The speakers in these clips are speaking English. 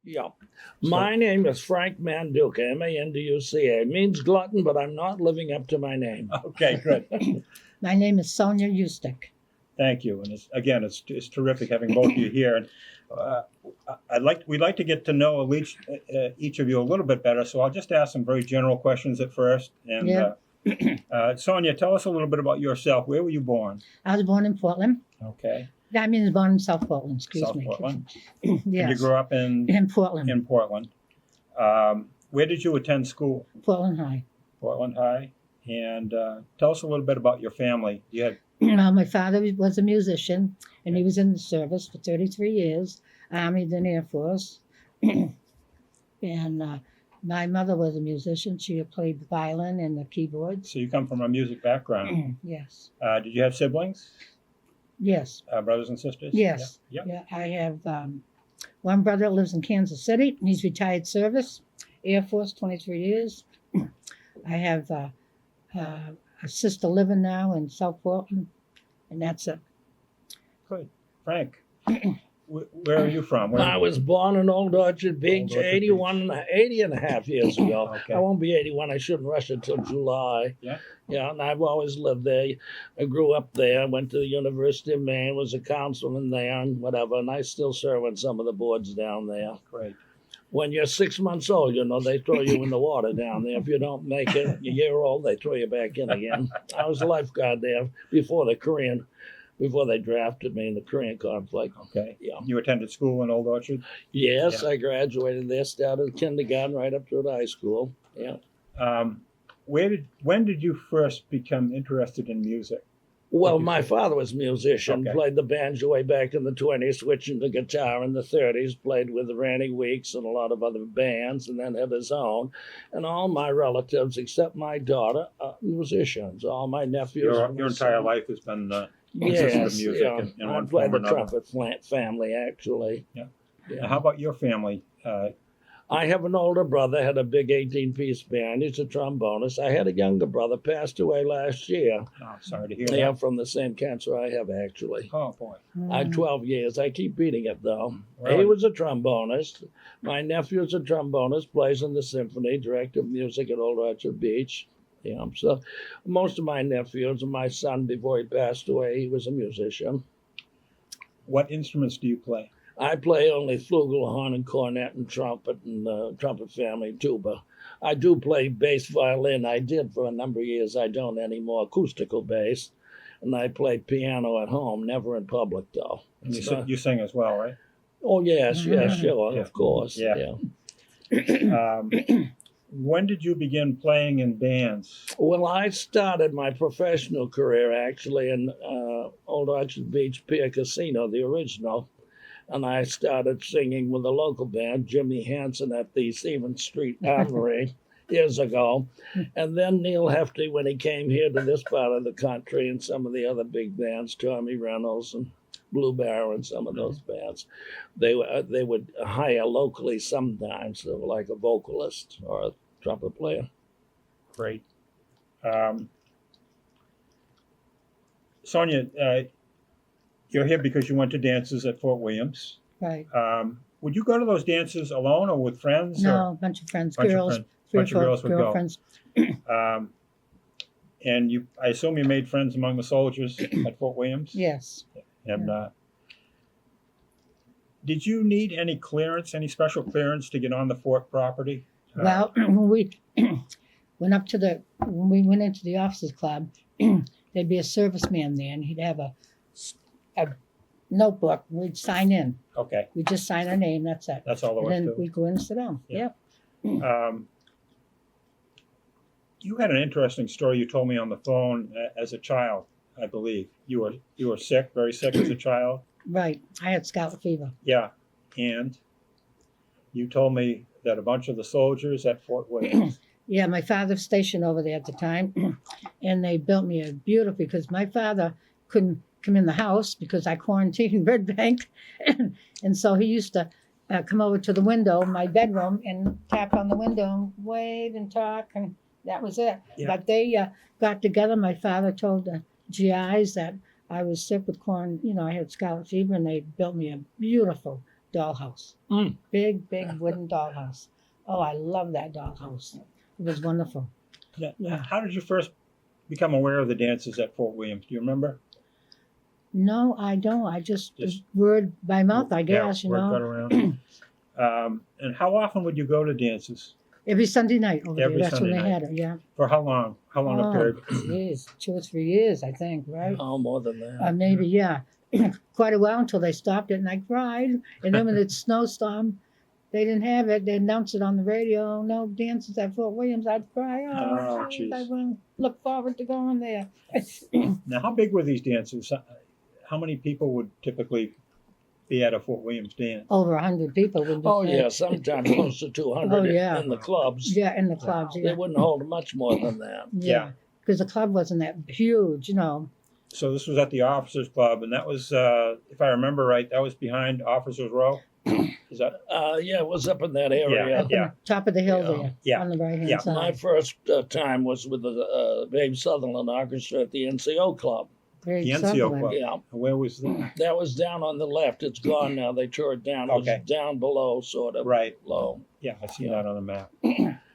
Yeah. So- My name is Frank Manduca, Manduca. It means glutton, but I'm not living up to my name. Okay, good. My name is Sonia Ustic. Thank you. And it's terrific having both of you here. And we'd like to get to know each of you a little bit better. So I'll just ask some very general questions at first. And Yeah. Sonia, tell us a little bit about yourself. Where were you born? I was born in Portland. Okay, I mean, I was born in South Portland, excuse South me. Portland. Yes. And you grew up in Portland. Portland. Where did you attend school? Portland High. Portland High. And tell us a little bit about your family. You had My father was a musician, and he was in the service for 33 years, Army, then Air Force. And my mother was a musician. She played the violin and the keyboards. so you come from a music background. Yes. Did you have siblings, Yes. brothers and sisters? Yes. Yeah. Yeah. I have one brother that lives in Kansas City. He's retired service, Air Force, 23 years. I have a sister living now in South Portland, and that's it. Good. Frank, where are you from? I was born in Old Orchard Beach Orchard 80 and a half years ago. Okay. I won't be 81. I shouldn't rush it till July. Yeah. Yeah, and I've always lived there. I grew up there. Went to the University of Maine, was a councilman there and whatever, and I still serve on some of the boards down there. Great. When you're 6 months old, they throw you in the water down there. If you don't make it, you're a year old, they throw you back in again. I was a lifeguard there before they drafted me in the Korean conflict. Okay. Yeah. You attended school in Old Orchard? Yes, Yeah. I graduated there, started kindergarten right up through the high school. Yeah. When did you first become interested in music? Well, Okay. my father was a musician, Okay. played the banjo way back in the 20s, switching to guitar in the 30s, played with Randy Weeks and a lot of other bands, and then had his own. And all my relatives, except my daughter, are musicians. All my nephews. Your entire life has been consistent of Yes, music yeah. in I one play form or the another. trumpet family, actually. Yeah. Yeah. How about your family? I have an older brother, had a big 18-piece band. He's a trombonist. I had a younger brother, passed away last year. Oh, sorry to hear Yeah, that. from the same cancer I have, actually. Oh, boy. I had 12 years. I keep beating it, though. Really? He was a trombonist. My nephew's a trombonist, plays in the symphony, director of music at Old Orchard Beach. Yeah, so most of my nephews and my son, before he passed away, he was a musician. What instruments do you play? I play only flugelhorn and cornet and trumpet and trumpet family tuba. I do play bass violin. I did for a number of years. I don't anymore. Acoustical bass. And I play piano at home, never in public, though. And It's not- you sing as well, right? Oh, yes, sure, Yeah. of course. Yeah. Yeah. When did you begin playing in bands? Well, I started my professional career actually in Old Orchard Beach Pier Casino, the original. And I started singing with a local band, Jimmy Hansen, at the Stevens Street Armory years ago. And then Neil Hefty, when he came here to this part of the country, and some of the other big bands, Tommy Reynolds and Blue Barrel and some of those bands, they would hire locally sometimes, so like a vocalist or a trumpet player. Great. Sonia, you're here because you went to dances at Fort Williams. Right. Would you go to those dances alone or with friends? No, Or a bunch of friends, bunch of girls, friends- three or bunch of four girls would go. girlfriends. And I assume you made friends among the soldiers at Fort Williams? Yes. And did you need any clearance, any special clearance to get on the fort property? Well, when we went into the officers club, there'd be a serviceman there, and he'd have a notebook. We'd sign in. Okay, We just sign our name. That's it. that's all there And was then to it. we go in and sit down. Yeah. Yep. You had an interesting story you told me on the phone as a child, I believe. You were sick, very sick as a child. Right. I had scarlet fever. Yeah, and you told me that a bunch of the soldiers at Fort Williams. Yeah, my father was stationed over there at the time, and they built me a beautiful, because my father couldn't come in the house because I quarantined in Red Bank, and so he used to come over to the window, my bedroom, and tap on the window and wave and talk, and that was it. Yeah. But they got together. My father told the GIs that I was sick with I had scarlet fever, and they built me a beautiful dollhouse. Mm. Big wooden dollhouse. Oh, I love that dollhouse. It was wonderful. Now, how did you first become aware of the dances at Fort Williams? Do you remember? No, I don't. I just Just- word by mouth, I Yeah, guess, you word got know. around. And how often would you go to dances? Every Sunday night over Every there. That's Sunday when they night. had it, yeah. For how long? How long a period? Geez, 2 or 3 years, I think, right? Oh, more than that. Maybe, yeah. Quite a while until they stopped it, and I cried. And then when it snowstormed, they didn't have it. They announced it on the radio. No dances at Fort Williams. I'd cry. Oh, Oh, geez, I jeez. wouldn't look forward to going there. Now, how big were these dances? How many people would typically be at a Fort Williams dance? Over 100 people. Wouldn't you Oh, say? yeah, sometimes close to 200 Oh, yeah. in the clubs. Yeah, in the clubs. They Yeah, wouldn't hold much more than that. yeah. Because the club wasn't that huge, you know. So this was at the Officers Club, and that was, if I remember right, that was behind Officers Row. Is that? Yeah, it was up in that area. Up on the top of the hill Yeah. there, Yeah. on the right hand Yeah. My side. first time was with the Babe Sutherland Orchestra at the NCO Club. Very The NCO Sutherland. Club. Yeah, Where was that? that was down on the left. It's gone now. They tore it down. It was Okay. down below, sort of Right. low. Yeah, I see that on the map.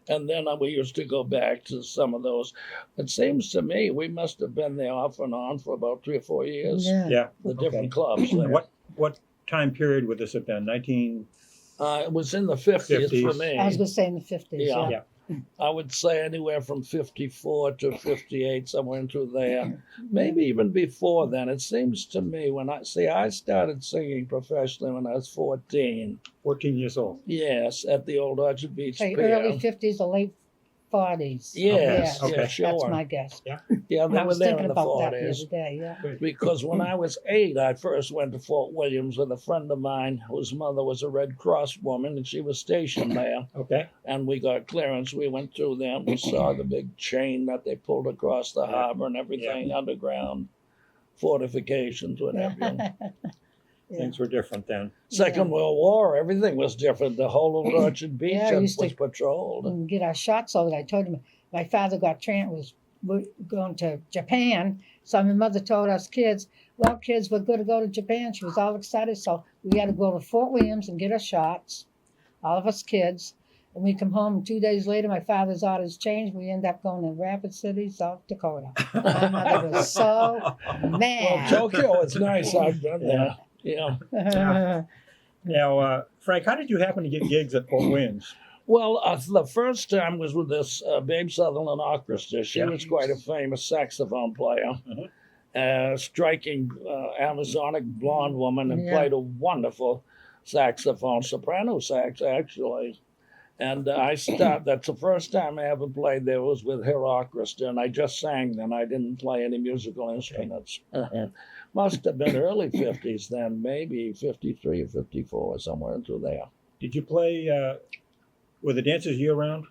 And then we used to go back to some of those. It seems to me we must have been there off and on for about 3 or 4 years. Yeah. Yeah. The different Okay. clubs. There. What time period would this have been? 19. It was in the 50s for 50s. me. I was going to say in the 50s. Yeah. Yeah. I would say anywhere from 54 to 58, somewhere into there. Maybe even before then. It seems to me I started singing professionally when I was 14. 14 years old. Yes, at the old Orchard Beach Say Pier. early 50s or late 40s. Yes, Okay. yeah, sure. That's my guess. Yeah, I they were was there thinking in the about that the 40s. other day, yeah. Because when I was 8, I first went to Fort Williams with a friend of mine whose mother was a Red Cross woman, and she was stationed there. Okay. And we got clearance. We went through there and we saw the big chain that they pulled across the harbor and everything, underground fortifications, what have you. Yeah. Things were different then. Second World War, everything was different. The whole of Orchard Beach Yeah, I was used to- patrolled. And get our shots over there. I told him my father was going to Japan. So my mother told us kids, well, kids, we're going to go to Japan. She was all excited. So we had to go to Fort Williams and get our shots, all of us kids. And we come home 2 days later, my father's orders changed. We end up going to Rapid City, South Dakota. My mother was so Well, mad. Tokyo is nice. I've been there. Yeah. Now, Frank, how did you happen to get gigs at Fort Williams? Well, the first time was with this Babe Sutherland Orchestra. She Yeah. was quite a famous saxophone player, striking Amazonic blonde woman, and Yeah. played a wonderful saxophone, soprano sax actually. And that's the first time I ever played there was with her orchestra, and I just sang then. I didn't play any musical instruments. Must have been early 50s then, maybe 53 or 54, somewhere into there. Did you play, were the dances year round?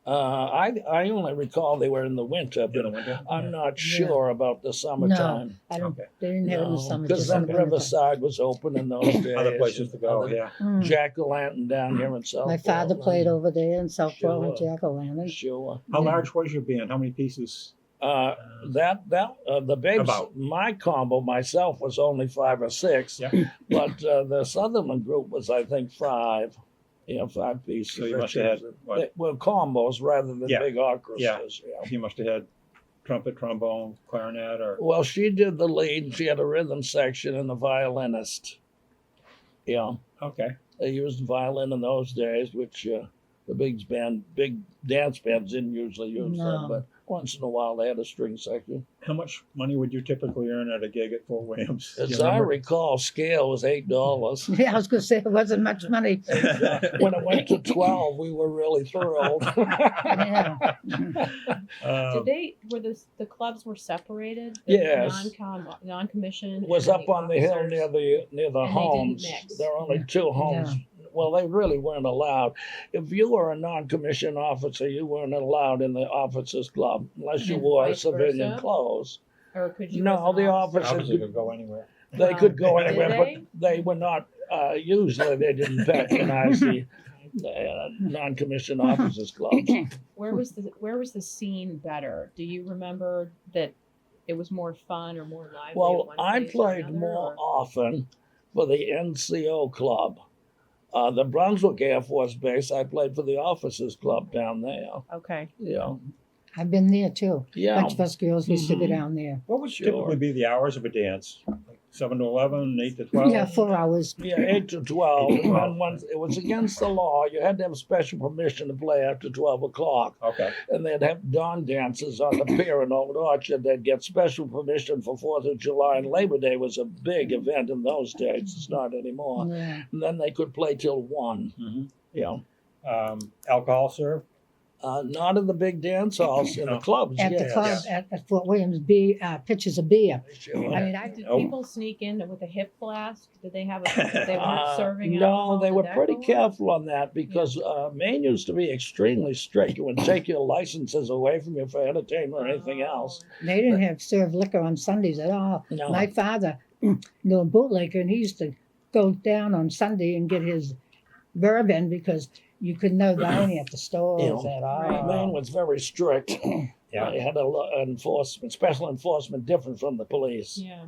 I only recall they were in the winter, In but the winter? I'm not sure about the summertime. I don't, Okay. they didn't have it in the summer. Because just in then the wintertime. Riverside was open in those days. Other places to go, Other- yeah. Mm. Jack-o'-lantern down here in South My father Portland. played over there in South Sure. Portland, Jack-o'-lantern. Sure. How Yeah. large was your band? How many pieces? The babes, About. my combo myself was only 5 or 6, Yeah. but the Sutherland group was, I think, 5. 5 pieces. So you must have had, what? Well, combos rather than Yeah. big orchestras. Yeah. You must have had trumpet, trombone, clarinet, or Well, she did the lead. She had a rhythm section and a violinist. Yeah, okay. they used violin in those days, which the big dance bands didn't usually use No. them, but once in a while they had a string section. How much money would you typically earn at a gig at Fort Williams? Do you As I remember? recall, scale was $8. Yeah, I was going to say it wasn't much money. When it went to 12, we were really thrilled. Yeah. Were the clubs were separated? Yes. Non-commissioned. Was and up on the hill officers? near the And they didn't homes. mix. There were only 2 homes. Well, they really weren't allowed. If you were a non-commissioned officer, you weren't allowed in the officers' club unless you And wore vice civilian versa? clothes. Or could you? No, as an the officer- officers Obviously, could go anywhere. They could go Did anywhere, they? but they were not. Usually, they didn't patronize the non-commissioned officers' clubs. Where was the scene better? Do you remember that it was more fun or more lively? at Well, one I place or played another, more or- often for the NCO club The Brunswick Air Force Base, I played for the Officers Club down there. Okay. Yeah. I've been there too. Yeah. Bunch of us girls used to go Mhm. down there. What would Sure. typically be the hours of a dance? Like 7 to 11, 8 to 12? Yeah, 4 hours. Yeah, 8 to 12. 8 to 12. And once it was against the law, you had to have special permission to play after 12 o'clock. Okay. And they'd have dawn dances on the pier in Old Orchard. They'd get special permission for 4th of July. And Labor Day was a big event in those days. It's not anymore. Yeah. And then they could play till 1. Mm-hmm. Yeah. Alcohol served? Not in the big dance halls, in the No. clubs. At the yes. club at Fort Williams, pitchers of beer. Sure. I mean, I Did Oh. people sneak in with a hip flask? Did they have a? They weren't serving. No, alcohol? they Did were that pretty go on? careful on that because Maine used to be extremely strict. You would take your licenses away from you for entertainment or anything else. They didn't have serve liquor on Sundays at all. No. My father knew a bootlegger, and he used to go down on Sunday and get his bourbon because you could know dining at the stores Yeah. at all. Right. Maine was very strict. Yeah. They had enforcement, special enforcement, different from the police, Yeah.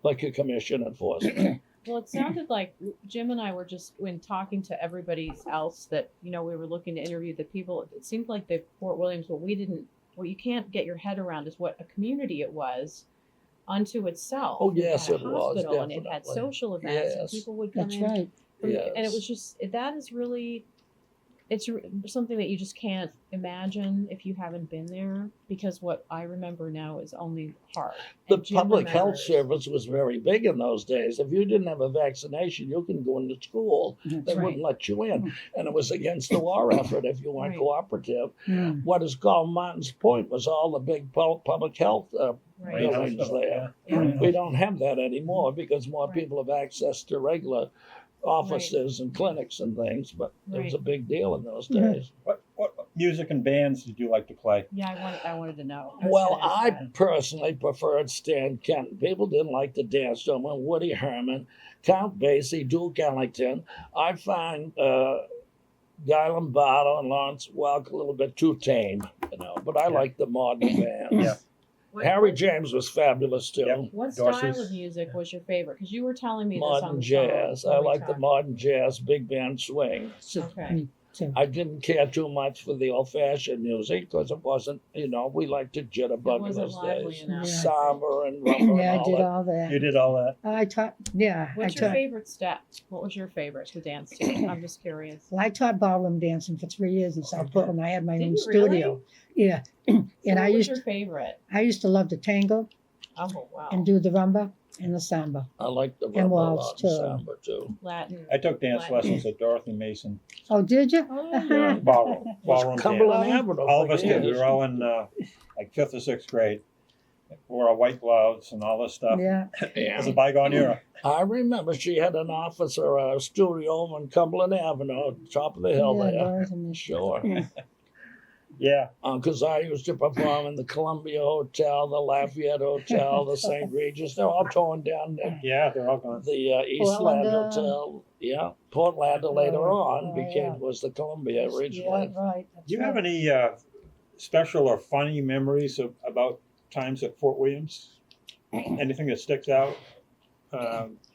like a commission enforcement. Well, it sounded like Jim and I were just when talking to everybody else that we were looking to interview the people. It seemed like the Fort Williams. What you can't get your head around is what a community it was unto itself. Oh, It yes, had a it was, hospital and it had definitely. social events and Yes. people would come That's in. right. And it Yes. was just that is really something that you just can't imagine if you haven't been there because what I remember now is only hard. The And Jim public health remembers. service was very big in those days. If you didn't have a vaccination, you couldn't go into school. That's They right. wouldn't let you in. And it was against the war effort if you weren't Right. cooperative. Mm. What is called Martin's Point was all the big public health Right. buildings Hospital, there. Yeah. We don't have that anymore because more Right. people have access to regular offices and clinics and things, but it was a Right. big deal in those Mhm. days. What music and bands did you like to play? Yeah, I wanted to know. I was Well, gonna ask I that. personally preferred Stan Kenton. People didn't like to dance to him. Woody Herman, Count Basie, Duke Ellington. I find Guy Lombardo and Lawrence Welk a little bit too tame, but I Yeah. like the modern bands. Yeah. What- Harry James was fabulous too. Yep. What style Dorsey's. of music was your favorite? Because you were telling me this on Modern the jazz. phone I when we like the talked. modern jazz, big band swing. So, Okay. me too. I didn't care too much for the old fashioned music because it wasn't, we liked to jitterbug It in wasn't those lively days. enough. Yeah. Samba and rumba Yeah, and I all did that. all that. You did all that? I taught. Yeah, What's I your taught. favorite step? What was your favorite to dance to? I'm just curious. Well, I taught ballroom dancing for 3 years in South Portland. I had my Did own you studio. Yeah, So and what I was used your favorite? to love the tango Oh wow, and do the rumba and the samba. I like the And rumba a waltz, lot, too. samba too. Latin. I took dance Latin. lessons at Dorothy Mason. Oh, did you? Oh, Yeah. Ballroom dance. Cumberland Avenue. All of for us did. We years. were all in like 5th or 6th grade. Wore our white gloves and all this stuff. Yeah. It was a Yeah. bygone era. I remember she had an office or a studio over on Cumberland Avenue, top of the hill Yeah, there. Doris and Miss- Sure. Yeah. Because I used to perform in the Columbia Hotel, the Lafayette Hotel, the St. Regis. They're all torn down there. Yeah, they're all gone. The Eastland Portland, Hotel, yeah. Portland later on oh, yeah. was the Columbia Yeah, originally. right. That's Do you right. have any special or funny memories about times at Fort Williams? Anything that sticks out?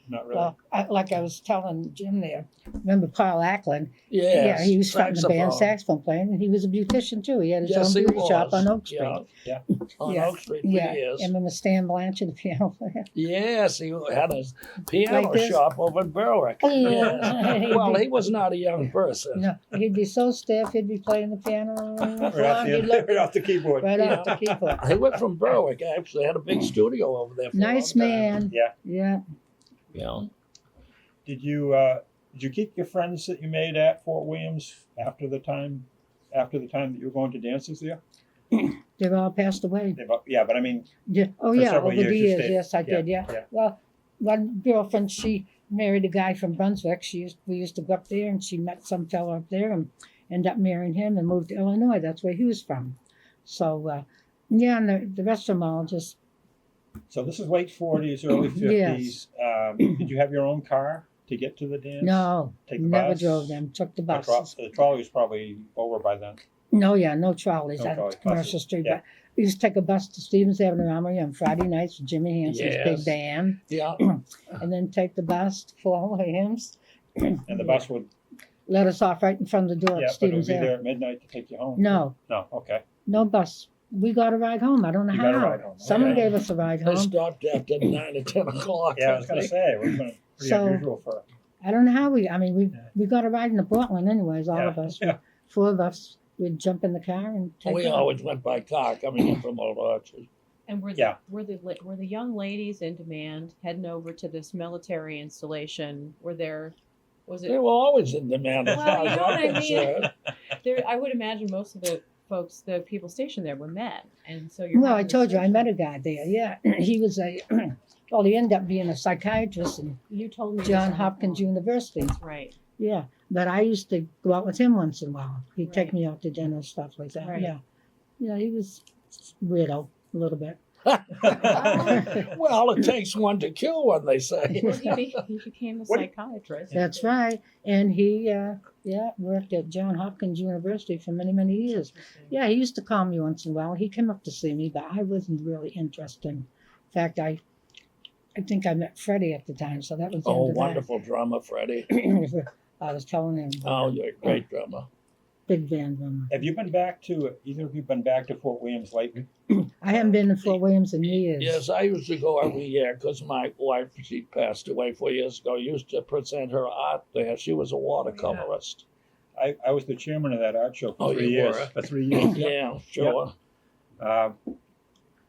Not really. Well, like I was telling Jim there, remember Paul Ackland? Yes, Yeah, he was starting the band saxophone. saxophone playing, and he was a beautician too. He had his Yes, own he beauty shop was. on Oak Street. Yeah. On Yeah. Oak Street for Yeah, years. and remember Stan Blanchard, the piano player? Yes, he had a piano Like this? shop over in Berwick. Yeah. Yes. Well, he was not a young person. No, he'd be so stiff, he'd be playing the piano Right he'd off the keyboard. right off the keyboard. He went from Berwick. Actually, had a big studio over there. For Nice a long time. man. Yeah. Yeah. Yeah. Did you keep your friends that you made at Fort Williams after the time that you were going to dances there? They've all passed away. Yeah, but I mean, Yeah. Oh, For yeah, several over the years you years. stayed- Yes, I yeah, did, yeah. yeah. Well, one girlfriend, she married a guy from Brunswick. We used to go up there, and she met some fellow up there and ended up marrying him and moved to Illinois. That's where he was from. So, yeah, and the rest of them all just, so this is late 40s, early 50s. Did you have your own car to get to the dance? no, Take the never bus? drove them, took the The buses. trolley was probably over by then. No, yeah, no trolleys No out trolleys, at Commercial buses, Street. yeah. But we used to take a bus to Stevens Avenue Armory on Friday nights with Jimmy Hanson's Yes. big band, Yeah. and then take the bus to Fort Williams. And the bus would let us off right in front of the door Yeah, at but it would Stevens be Air. there at midnight to take you home. No, No, okay. no bus. We got a ride home. I don't know You how. got a ride home. Someone Okay. gave us a ride They home. stopped after 9 or 10 o'clock. Yeah, I was gonna think. say, it would have been pretty So- unusual for, I don't know how we Yeah. we got a ride into Portland anyways, all Yeah, of us. yeah. 4 of us. We'd jump in the car and take We off. always went by car coming in from Old Orchard. And were Yeah. the young ladies in demand heading over to this military installation? Was They it were always in demand as Well, far you as know what I'm I mean. concerned. there? I would imagine most of the people stationed there were men, and so you're. Well, I having told you I discussion. met a guy there. Yeah, he was a well, he ended up being a psychiatrist in You told me this John on the Hopkins phone. University. That's right. Yeah, but I used to go out with him once in a while. He'd take Right. me out to dinner and stuff like that. Right. Yeah, yeah, he was weirdo a little bit. Well, it takes one to kill one, they say. Well, he became a What- psychiatrist. That's right, and he worked at John Hopkins University for many many years. Yeah, he used to call me once in a while. He came up to see me, but I wasn't really interested. In fact, I think I met Freddie at the time, so that was the Oh, end of wonderful drummer, Freddie. that. I was telling him, Oh, you're a great drummer. big band drummer. have you been back to, either of you been back to Fort Williams lately? I haven't been in Fort Williams in years. Yes, I used to go every year because my wife, she passed away 4 years ago, used to present her art there. She was a watercolorist. I was the chairman of that art show Oh, for 3 you years. were? For 3 years. Yeah, sure.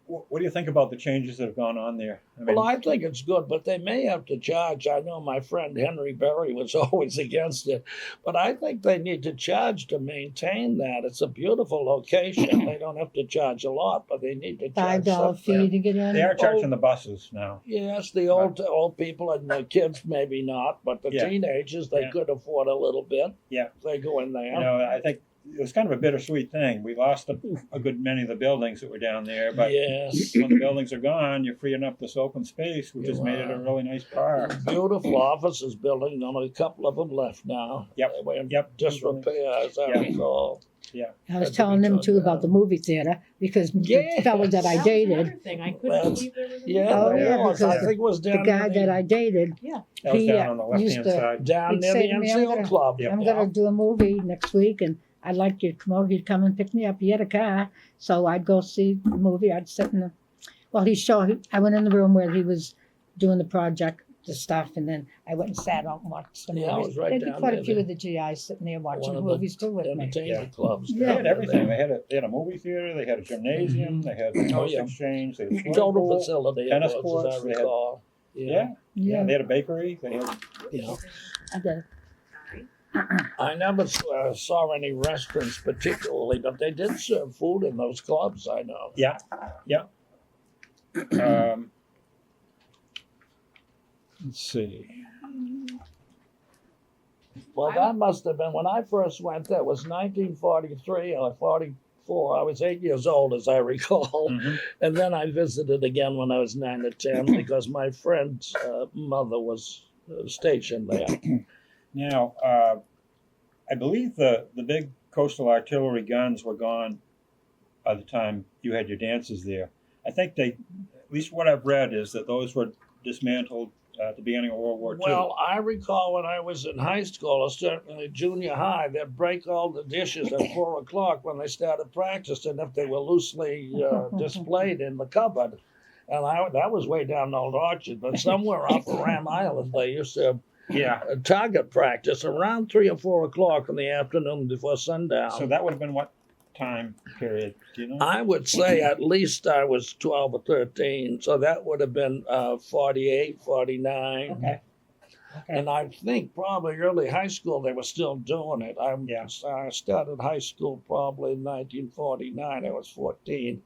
What do you think about the changes that have gone on there? I mean, Well, I think it's good, but they may have to charge. I know my friend Henry Berry was always against it, but I think they need to charge to maintain that. It's a beautiful location. They don't have to charge a lot, but they need to charge $5 fee something. to get in. they are charging the buses now. Yes, the old people and the kids maybe not, but the Yeah. teenagers they Yeah. could afford a little bit. Yeah. They go in there. You know, I think it was kind of a bittersweet thing. We lost a good many of the buildings that were down there, but Yes. when the buildings are gone, you're freeing up this open space, which has made it a really nice park. Beautiful offices building. Only a couple of them left now. Yep. They were in Yep. disrepair, as I Yeah. recall. I was Had to telling be them done too that. about the movie theater because Yeah. the fellow that I That was dated, another thing. I couldn't That's- believe there was a Yeah, Oh, movie. there yeah, was. I because think it was the down guy near that the, I dated, That was He, down on the used left-hand to- side. down he'd near say the to me, "I'm NCO gonna- Club. Yeah. I'm gonna do a movie next week and I'd like you to come over. He'd come and pick me up. He had a car, so I'd go see the movie. I'd sit in the I went in the room where he was doing the project, the stuff, and then I went and sat out and watched the movies. Yeah, I was right There'd be down quite a there, few the- of the GIs sitting there watching one the of the movies too with me. Entertainment clubs. Yeah. They had everything. They had a movie theater, they had a gymnasium, they had a post yeah. exchange, they had a swimming Total pool. facility, tennis it was, courts, as I they had- recall. Yeah, yeah, they had a bakery. They had, Yeah. I did. I never saw any restaurants particularly, but they did serve food in those clubs, I know. yeah. Let's see. Well, that must have been when I first went there. It was 1943 or 44. I was 8 years old, as I recall. Mhm. And then I visited again when I was 9 or 10 because my friend's mother was stationed there. Now, I believe the big coastal artillery guns were gone by the time you had your dances there. I think at least what I've read is that those were dismantled at the beginning of World War II. Well, I recall when I was in high school, or certainly junior high, they'd break all the dishes at 4 o'clock when they started practicing if they were loosely displayed in the cupboard. And that was way down Old Orchard, but somewhere off of Ram Island, they used to yeah. target practice around 3 or 4 o'clock in the afternoon before sundown. So that would have been what time period? Do you know? I would say at least I was 12 or 13, so that would have been 48, 49. Okay. And I think probably early high school they were still doing it. Yeah. I started high school probably in 1949. I was 14.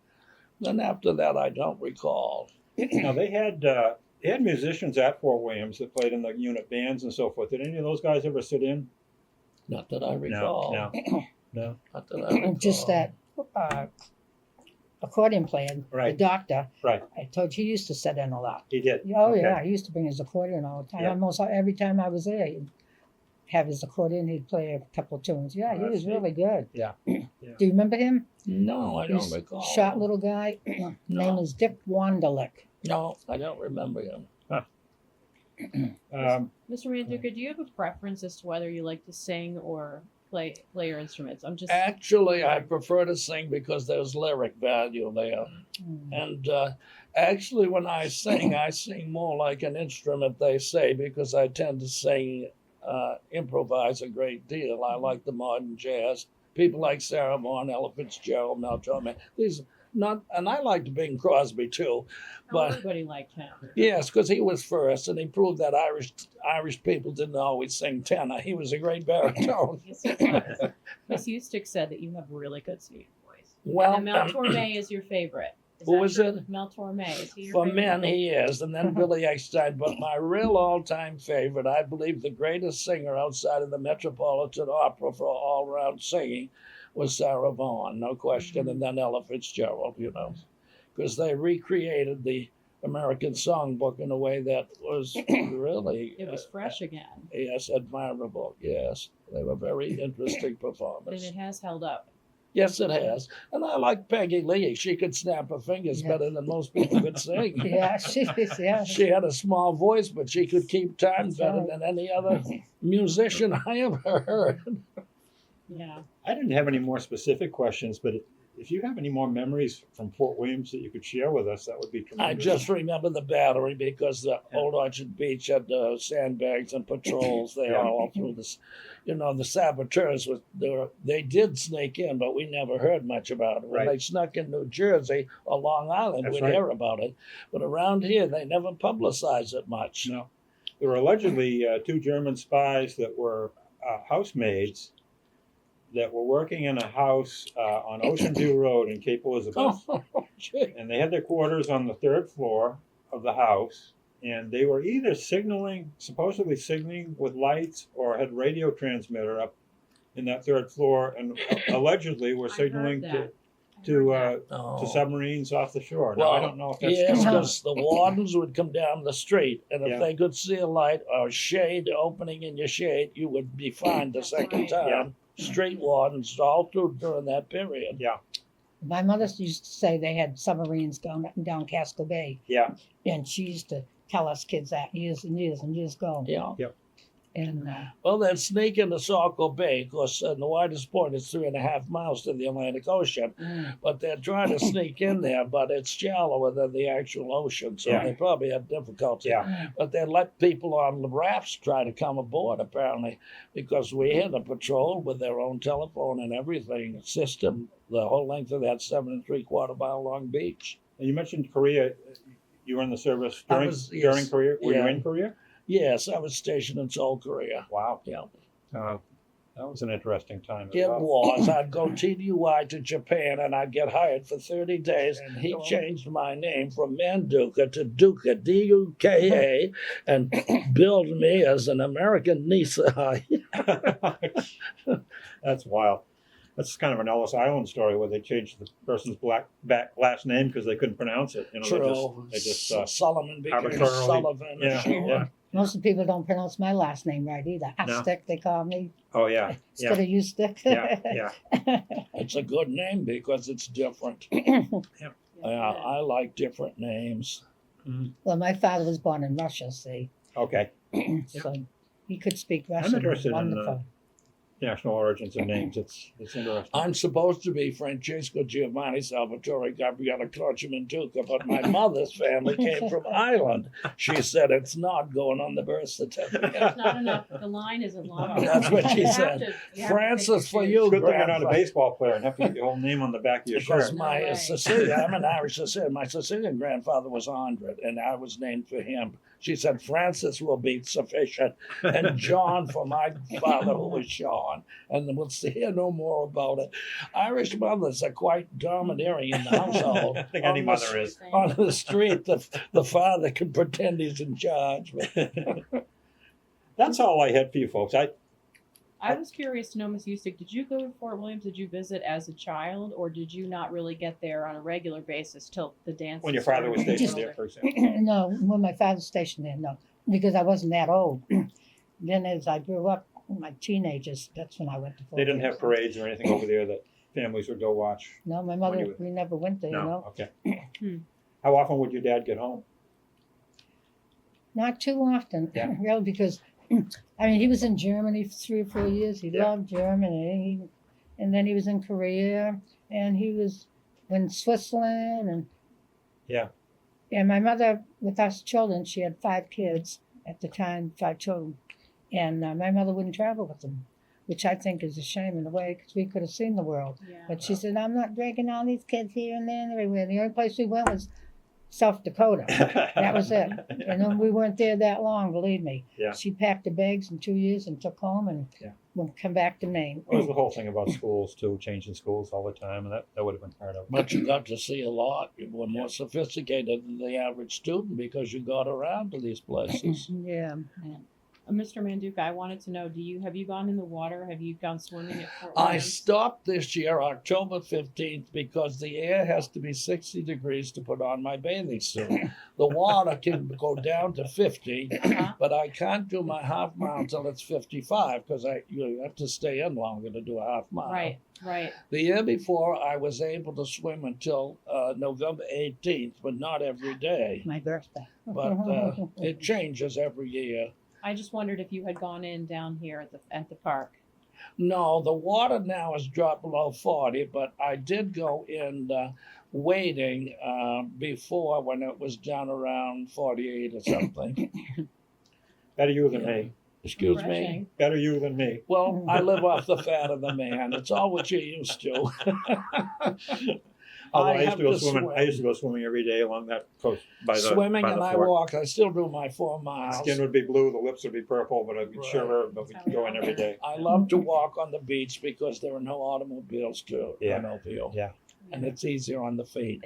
Then after that, I don't recall. Now they had musicians at Fort Williams that played in the unit bands and so forth. Did any of those guys ever sit in? Not that I recall. No. Not that I recall. Just that accordion player, Right. the doctor. Right. I told you he used to sit in a lot. He did. Oh Okay. yeah, he used to bring his accordion all the time. Yeah. Almost every time I was there, he'd have his accordion. He'd play a couple of tunes. Yeah, Oh, he was that's neat. really good. Yeah. Do you remember him? No, I don't He's recall. Short little guy. Name is Dick Wanderlick. No, I don't remember him. Mr. Manduca, do you have a preference as to whether you like to sing or play your instruments? I'm just Actually, I prefer to sing because there's lyric value there. Mm. And actually, when I sing more like an instrument, they say, because I tend to sing, improvise a great deal. I like the modern jazz. People like Sarah Vaughan, Ella Fitzgerald, Mel Torme. These not, and I liked Bing Crosby too. But everybody liked him. yes, because he was first, and he proved that Irish people didn't always sing tenor. He was a great baritone. Yes, he was. Miss Ustic said that you have a really good singing voice. Well, And Mel Torme is your favorite. Who that is true? it? Mel Torme. Is he your for favorite? men, he is, and then Billy Eckstein. But my real all-time favorite, I believe, the greatest singer outside of the Metropolitan Opera for all-round singing, was Sarah Vaughan, no question, and then Ella Fitzgerald. Because they recreated the American Songbook in a way that was really It was fresh again. yes, admirable. Yes, they were very interesting And performers. it has held up. Yes, it has. And I like Peggy Lee. She could snap her fingers Yeah. better than most people could sing. Yeah, she is. Yeah. She had a small voice, but she could keep time That's better right. than any other musician I ever heard. Yeah. I didn't have any more specific questions, but if you have any more memories from Fort Williams that you could share with us, that would be I tremendous. just remember the battery because the Old Orchard Beach had sandbags and patrols there Yeah. all through this. The saboteurs they did sneak in, but we never heard much about it. When Right. they snuck in New Jersey or Long Island, That's we'd right. hear about it. But around here, they never publicized it much. No. There were allegedly two German spies that were housemaids that were working in a house on Ocean View Road in Cape Elizabeth. Oh, gee. And they had their quarters on the third floor of the house. And they were either supposedly signaling with lights, or had radio transmitter up in that third floor, and allegedly were I heard signaling that. to I heard that. Oh. to submarines off the shore. Now, I Well, don't know if that's yes, true. because the wardens would come down the street, and if Yeah. they could see a light or shade opening in your shade, you would be fined the That's second right. time. Street wardens all through during that period. Yeah, My mother used to say they had submarines going up and down Casco Bay, yeah. and she used to tell us kids that years and years and years ago. Yeah. And Well, they'd sneak into Saco Bay, because the widest point is 3.5 miles to the Atlantic Ocean. But they'd try to sneak in there, but it's shallower than the actual ocean, so Yeah. they probably had difficulty. Yeah. But they let people on the rafts try to come aboard, apparently, because we had a patrol with their own telephone and everything system, the whole length of that 7 3/4 mile long beach. And you mentioned Korea. You were in the service I during was, yes. during Korea. Were Yeah. you in Korea? Yes, I was stationed in Seoul, Korea. Wow. Yeah. That was an interesting time. As It well. was. I'd go TDY to Japan, and I'd get hired for 30 days, and he changed my name from Manduca to Duca, Duka, and billed me as an American Nisai. That's wild. That's kind of an Ellis Island story where they changed the person's last name because they couldn't pronounce it. True. They just Solomon became arbitrarily- Sullivan. yeah, Sure. yeah. most of the people don't pronounce my last name right either. No. Ustic, they call me Oh yeah, instead of Ustic. yeah, yeah. It's a good name because it's different. Yeah. I like different names. Well, my father was born in Russia, see, Okay. so he could speak Russian. interested in, wonderful. National origins of names. It's interesting. I'm supposed to be Francesco Giovanni Salvatore Gabriella Croce Manduca, but my mother's family came from Ireland. She said it's not going on the birth certificate. It's not enough. The line isn't long. That's what she You have said. to- you have to Francis, pick for and you, choose. Good thing you're not a Grandpa. baseball player and have to get your whole name on the back of your Because shirt. my No way. Sicilian, I'm an Irish Sicilian. My Sicilian grandfather was Andre, and I was named for him. She said Francis will be sufficient, and John for my father, who was Sean. And we'll hear no more about it. Irish mothers are quite domineering in the household. I think any On the mother is. On the street, the father can pretend he's in charge. That's all I had for you folks. I was curious to know, Miss Ustic, did you go to Fort Williams? Did you visit as a child, or did you not really get there on a regular basis till the dance? When your father was stationed there, for example. No, when my father was stationed there, no, because I wasn't that old. Then as I grew up, my teenagers, that's when I went to Fort They didn't have Williams. parades or anything over there that families would go watch. No, my when mother, you were- we never went there, you know. Okay. Hmm. How often would your dad get home? Not too often, Yeah. really, because I mean he was in Germany for 3 or 4 years. He Yeah. loved Germany, and then he was in Korea, and he was in Switzerland, and Yeah. and my mother with us children, she had 5 kids at the time, 5 children, and my mother wouldn't travel with them, which I think is a shame in a way because we could have seen the world. Yeah. But she said, "I'm not dragging all these kids here and there and everywhere." The only place we went was South Dakota. That was it. And then we weren't there that long, believe me. Yeah. She packed her bags in 2 years and took home and Yeah. would come back to Maine. What was the whole thing about schools too, changing schools all the time, and that would have been part of it. But you got to see a lot. You were more sophisticated than the average student because you got around to these places. Yeah. Mr. Manduca, I wanted to know, have you gone in the water? Have you gone swimming at Fort I Williams? stopped this year, October 15th, because the air has to be 60 degrees to put on my bathing suit. The water can go down to 50, Uh-huh. but I can't do my half mile till it's 55 because you have to stay in longer to do a half mile. Right, right. The year before, I was able to swim until November 18th, but not every day. My birthday. But it changes every year. I just wondered if you had gone in down here at the park. No, the water now has dropped below 40, but I did go in wading before when it was down around 48 or something. Better you than me. Excuse me. Refreshing. Better you than me. Well, I live off the fat of the man. It's all what you're used to. Although I used have to go to swimming. I swim. used to go swimming every day along that coast by the Swimming by the and I fort. walk. I still do my 4 The miles. skin would be blue, the lips would be purple, but I'd be Right. sure, but we'd go in every day. I love to walk on the beach because there are no automobiles to Yeah. run over you. Yeah. And it's easier on the feet.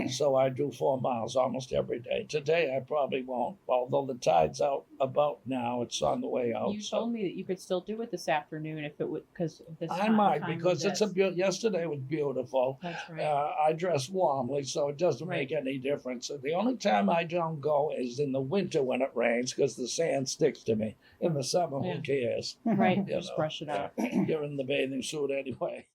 So I do 4 miles almost every day. Today I probably won't, although the tide's out about now. It's on the way out. You so told me that you could still do it this afternoon if it would, because of this I time, might time because of it's this. yesterday was beautiful. That's right. I dress warmly, so it doesn't Right. make any difference. The only time I don't go is in the winter when it rains because the sand sticks to me. In the summer, Yeah. who cares? Right. You Just know. brush it out. You're in the bathing suit anyway.